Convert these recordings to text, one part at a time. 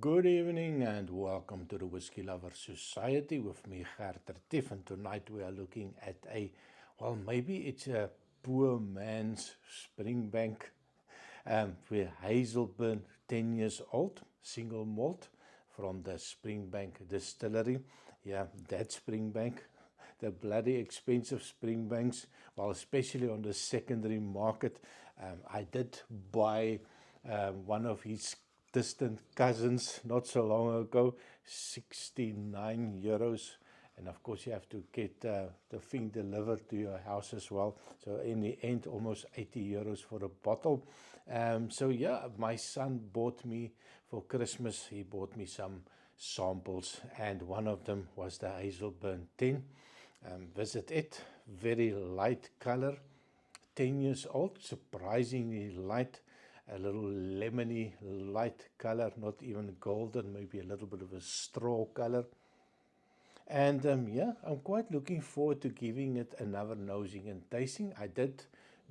Good evening and welcome to the Whiskey Lover Society with me, Gert Tiff, and tonight we are looking at maybe it's a poor man's Springbank with Hazelburn, 10 years old, single malt from the Springbank distillery. Yeah, that Springbank, the bloody expensive Springbanks, well, especially on the secondary market. I did buy one of his distant cousins not so long ago, 69 euros. And of course, you have to get the thing delivered to your house as well. So in the end, almost 80 euros for a bottle. So yeah, my son bought me for Christmas, he bought me some samples, and one of them was the Hazelburn 10. Visit it, very light color, 10 years old, surprisingly light, a little lemony light color, not even golden, maybe a little bit of a straw color. And yeah, I'm quite looking forward to giving it another nosing and tasting. I did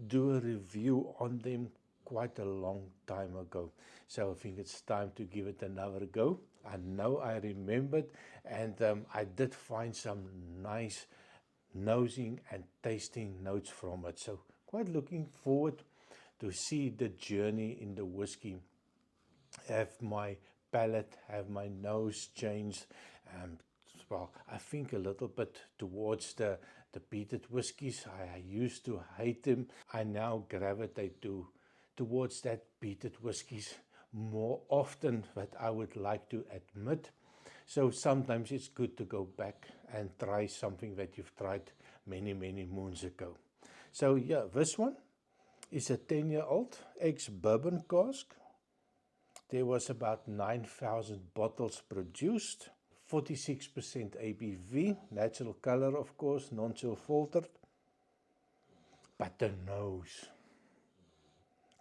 do a review on them quite a long time ago, so I think it's time to give it another go. I know I remembered, and I did find some nice nosing and tasting notes from it. So quite looking forward to see the journey in the whiskey, have my palate, have my nose changed. Um, I think a little bit towards the peated whiskies. I used to hate them. I now gravitate towards that peated whiskies more often than I would like to admit. So sometimes it's good to go back and try something that you've tried many, many moons ago. So yeah, this one is a 10-year-old ex-bourbon cask. There was about 9,000 bottles produced, 46% ABV, natural color of course, non-chill filtered. But the nose,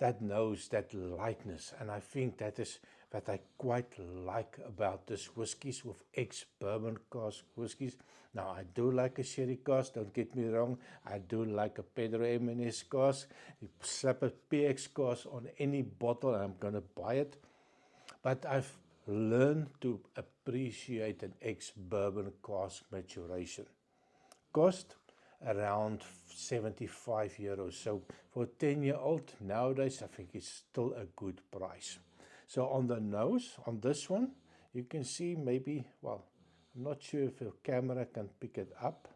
that lightness, and I think that is what I quite like about this whiskies with ex-bourbon cask whiskies. Now, I do like a sherry cask, don't get me wrong. I do like a Pedro Ximénez cask. You slap a PX cask on any bottle and I'm going to buy it. But I've learned to appreciate an ex-bourbon cask maturation. Cost around 75 euros. So for a 10-year-old nowadays, I think it's still a good price. So on the nose, on this one, you can see maybe, well, I'm not sure if your camera can pick it up.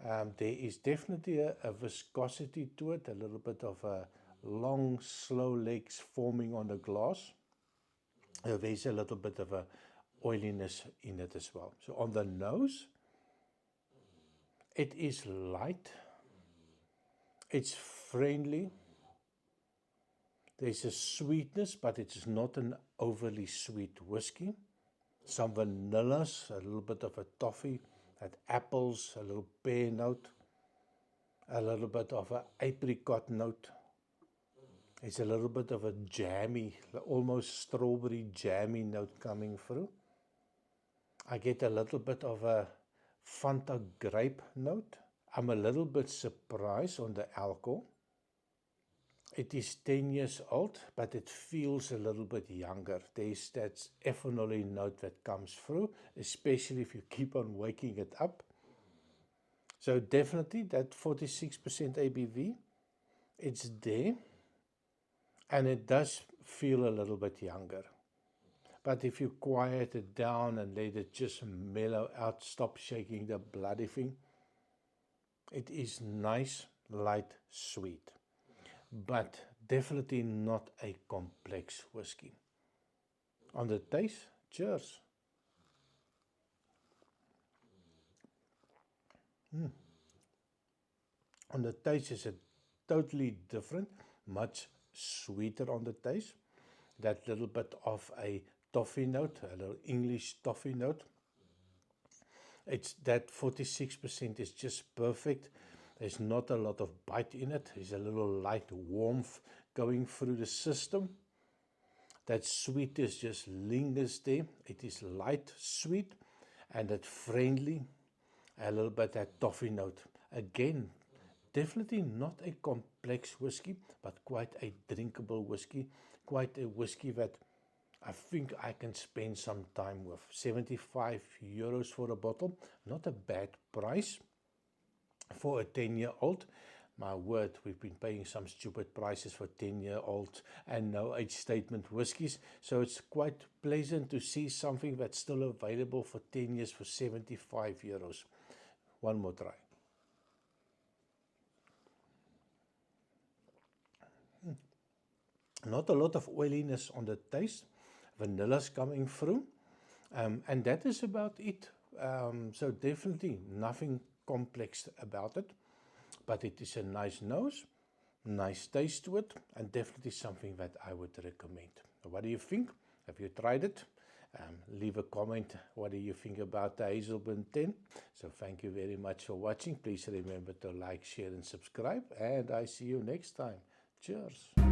There is definitely a viscosity to it, a little bit of a long, slow legs forming on the glass. There's a little bit of a oiliness in it as well. So on the nose, it is light, it's friendly, there's a sweetness, but it's not an overly sweet whiskey. Some vanillas, a little bit of a toffee, at apples, a little pear note, a little bit of an apricot note. It's a little bit of a jammy, almost strawberry jammy note coming through. I get a little bit of a Fanta grape note. I'm a little bit surprised on the alcohol. It is 10 years old, but it feels a little bit younger. There's that ethanol note that comes through, especially if you keep on waking it up. So definitely that 46% ABV, it's there, and it does feel a little bit younger. But if you quiet it down and let it just mellow out, stop shaking the bloody thing, it is nice, light, sweet. But definitely not a complex whiskey. On the taste, cheers. On the taste, is a totally different, much sweeter on the taste. That little bit of a toffee note, a little English toffee note. It's that 46% is just perfect. There's not a lot of bite in it. There's a little light warmth going through the system. That sweetness just lingers there. It is light, sweet, and that friendly, a little bit that toffee note. Again, definitely not a complex whiskey, but quite a drinkable whiskey. Quite a whiskey that I think I can spend some time with. 75 euros for a bottle, not a bad price for a 10-year-old. My word, we've been paying some stupid prices for 10-year-old and no age statement whiskies. So it's quite pleasant to see something that's still available for 10 years for 75 euros. One more try. Not a lot of oiliness on the taste. Vanilla's coming through. And that is about it. So definitely nothing complex about it. But it is a nice nose, nice taste to it, and definitely something that I would recommend. What do you think? Have you tried it? Leave a comment. What do you think about the Hazelburn 10? So thank you very much for watching. Please remember to like, share, and subscribe. And I see you next time. Cheers.